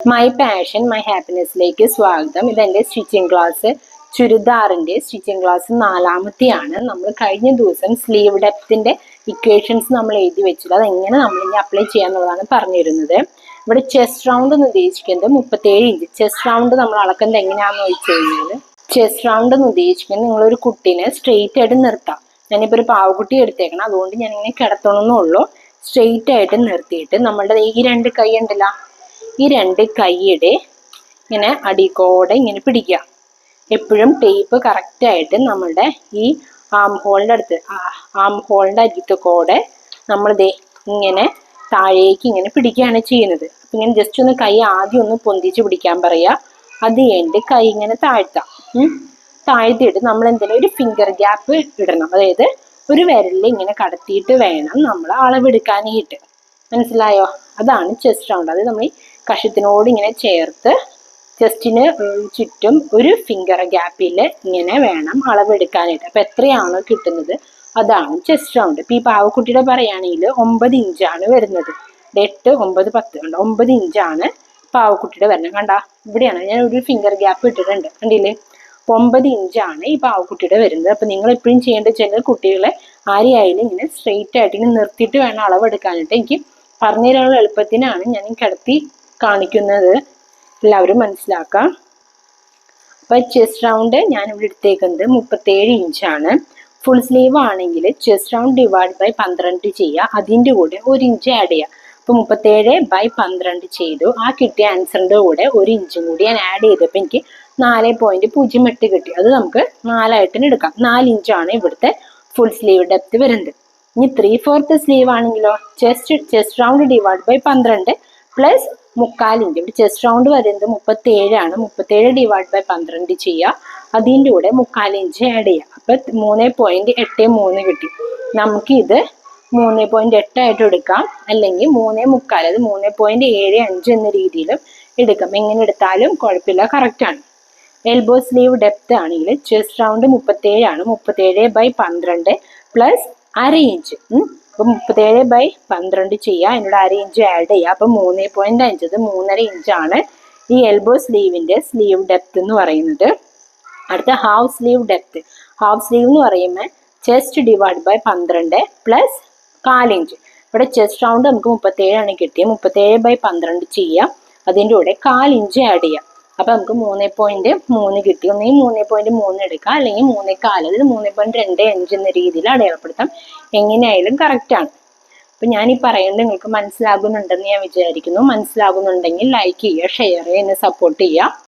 My passion my ഹാപ്പിനെസ്സിലേക്ക് സ്വാഗതം. ഇതെൻ്റെ stitching class, ചുരിദാറിൻ്റെ സ്റ്റിച്ചിങ് ക്ലാസ് 4-മത്തെയാണ്. നമ്മൾ കഴിഞ്ഞ ദിവസം സ്ലീവ് ഡെപ്തിൻ്റെ ഇക്വേഷൻസ് നമ്മൾ എഴുതി വെച്ചത് അതെങ്ങനെ നമ്മൾ ഇനി അപ്ലൈ ചെയ്യാന്നുള്ളതാണ് പറഞ്ഞിരുന്നത്. ഇവിടെ ചെസ്റ്റ് റൗണ്ട് എന്ന് ഉദ്ദേശിക്കുന്നത് 37 ഇഞ്ച്. ചെസ്റ്റ് റൗണ്ട് നമ്മൾ അളക്കുന്നത് എങ്ങനെയാണെന്ന് ചോദിച്ചു കഴിഞ്ഞാൽ, ചെസ്റ്റ് റൗണ്ട് എന്ന് ഉദ്ദേശിക്കുന്നത് നിങ്ങളൊരു കുട്ടീനെ സ്ട്രെയിറ്റ് ആയിട്ട് നിർത്താം. ഞാനിപ്പോൾ ഒരു പാവക്കുട്ടി എടുത്തേക്കണം, അതുകൊണ്ട് ഞാനിങ്ങനെ കിടത്തണമെന്നുള്ളൂ. സ്ട്രെയിറ്റ് ആയിട്ട് നിർത്തിയിട്ട് നമ്മളുടെ ഈ 2 കൈ ഉണ്ടല്ലോ, ഈ 2 കൈയുടെ ഇങ്ങനെ അടിക്കോടെ ഇങ്ങനെ പിടിക്കുക. എപ്പോഴും ടേപ്പ് കറക്റ്റായിട്ട് നമ്മളുടെ ഈ ആം ഹോളിൻ്റെ അടുത്ത്, ആം ഹോളിൻ്റെ അരികത്തോടെ നമ്മളിതേ ഇങ്ങനെ താഴേക്ക് ഇങ്ങനെ പിടിക്കുകയാണ് ചെയ്യുന്നത്. അപ്പം ഇങ്ങനെ ജസ്റ്റ് ഒന്ന് കൈ ആദ്യം ഒന്ന് പൊന്തിച്ച് പിടിക്കാൻ പറയുക. അത് കഴിഞ്ഞിട്ട് കൈ ഇങ്ങനെ താഴ്ത്തിയിട്ട് നമ്മൾ എന്തെങ്കിലും ഒരു ഫിംഗർ ഗ്യാപ്പ് ഇടണം. അതായത് ഒരു വിരലിൽ ഇങ്ങനെ കടത്തിയിട്ട് വേണം നമ്മൾ അളവെടുക്കാനായിട്ട്. മനസ്സിലായോ? അതാണ് ചെസ്റ്റ് റൗണ്ട്. അത് നമ്മൾ ഈ കഷത്തിനോട് ഇങ്ങനെ ചേർത്ത് ചെസ്റ്റിന് ചുറ്റും ഒരു ഫിംഗർ ഗ്യാപ്പിൽ ഇങ്ങനെ വേണം അളവെടുക്കാനായിട്ട്. അപ്പം എത്രയാണോ കിട്ടുന്നത് അതാണ് ചെസ്റ്റ് റൗണ്ട്. ഇപ്പം ഈ പാവക്കുട്ടിയുടെ പറയുകയാണെങ്കിൽ 9 ഇഞ്ചാണ് വരുന്നത്. 8, 9, 10 കണ്ടോ, 9 ഇഞ്ചാണ് പാവക്കുട്ടിയുടെ വരുന്നത്. കണ്ടാ, ഇവിടെയാണ് ഞാൻ ഒരു ഫിംഗർ ഗ്യാപ്പ് ഇട്ടിട്ടുണ്ട്, കണ്ടില്ലേ? 9 ഇഞ്ചാണ് ഈ പാവക്കുട്ടിയുടെ വരുന്നത്. അപ്പം നിങ്ങൾ എപ്പോഴും ചെയ്യേണ്ടത് വെച്ചാൽ കുട്ടികളെ ആരെയായാലും ഇങ്ങനെ സ്ട്രെയിറ്റ് ആയിട്ട് ഇങ്ങനെ നിർത്തിയിട്ട് വേണം അളവെടുക്കാനായിട്ട്. എനിക്ക് പറഞ്ഞു തരാനുള്ള എളുപ്പത്തിനാണ് ഞാൻ കിടത്തി കാണിക്കുന്നത്, എല്ലാവരും മനസ്സിലാക്കാം. അപ്പം ചെസ്റ്റ് റൗണ്ട് ഞാൻ ഇവിടെ എടുത്തേക്കുന്നത് 37 ഇഞ്ചാണ്. ഫുൾ സ്ലീവ് ആണെങ്കിൽ ചെസ്റ്റ് റൗണ്ട് ഡിവൈഡ് ബൈ 12 ചെയ്യുക, അതിൻ്റെ കൂടെ 1 ഇഞ്ച് ആഡ് ചെയ്യുക. അപ്പോൾ 37/12 ചെയ്തു. ആ കിട്ടിയ ആൻസറിൻ്റെ കൂടെ 1 ഇഞ്ചും കൂടി ഞാൻ ആഡ് ചെയ്തപ്പോൾ എനിക്ക് 4.08 കിട്ടി. അത് നമുക്ക് 4 എടുക്കാം. 4 ഇഞ്ചാണ് ഇവിടുത്തെ ഫുൾ സ്ലീവ് ഡെപ്ത് വരുന്നത്. ഇനി 3/4 സ്ലീവ് ആണെങ്കിലോ, chest round divide by 12 plus 3/4 inch. ഇവിടെ ചെസ്റ്റ് റൗണ്ട് വരുന്നത് 37 ആണ്. 37 ഡിവൈഡ് ബൈ 12 ചെയ്യുക, അതിൻ്റെ കൂടെ 3/4 ഇഞ്ച് ആഡ് ചെയ്യുക. അപ്പം 3.83 കിട്ടി. നമുക്ക് ഇത് 3.8 ആയിട്ട് എടുക്കാം, അല്ലെങ്കിൽ 3.75, അത് 3.75 എന്ന രീതിയിലും എടുക്കാം. എങ്ങനെ എടുത്താലും കുഴപ്പമില്ല, കറക്റ്റാണ്. എൽബോ സ്ലീവ് ഡെപ്ത് ആണെങ്കിൽ ചെസ്റ്റ് റൗണ്ട് 37 ആണ്. 37/12 പ്ലസ് 1/2 ഇഞ്ച്. അപ്പം 37/12 ചെയ്യുക, അതിനോട് 1/2 ഇഞ്ച് ആഡ് ചെയ്യുക. അപ്പം 3.5, അത് 3.5 ഇഞ്ചാണ് ഈ എൽബോ സ്ലീവിൻ്റെ സ്ലീവ് ഡെപ്ത് എന്ന് പറയുന്നത്. അടുത്ത half sleeve depth. Half sleeve എന്ന് പറയുമ്പോൾ chest divide by 12 plus 1/4 inch. ഇവിടെ ചെസ്റ്റ് റൗണ്ട് നമുക്ക് 37 ആണ് കിട്ടിയത്. 37/12 ചെയ്യുക, അതിൻ്റെ കൂടെ 1/4 ഇഞ്ച് ആഡ് ചെയ്യുക. അപ്പം നമുക്ക് 3.3 കിട്ടി. ഒന്നെങ്കിൽ 3.3 എടുക്കാം, അല്ലെങ്കിൽ 3.4, അതായത് 3.25 എന്ന രീതിയിൽ അടയാളപ്പെടുത്താം. എങ്ങനെയായാലും കറക്റ്റാണ്. അപ്പം ഞാൻ ഈ പറയുന്നത് നിങ്ങൾക്ക് മനസ്സിലാകുന്നുണ്ടെന്ന് ഞാൻ വിചാരിക്കുന്നു. മനസ്സിലാകുന്നുണ്ടെങ്കിൽ ലൈക്ക് ചെയ്യുക, ഷെയർ ചെയ്യുക, എന്നെ സപ്പോർട്ട് ചെയ്യുക.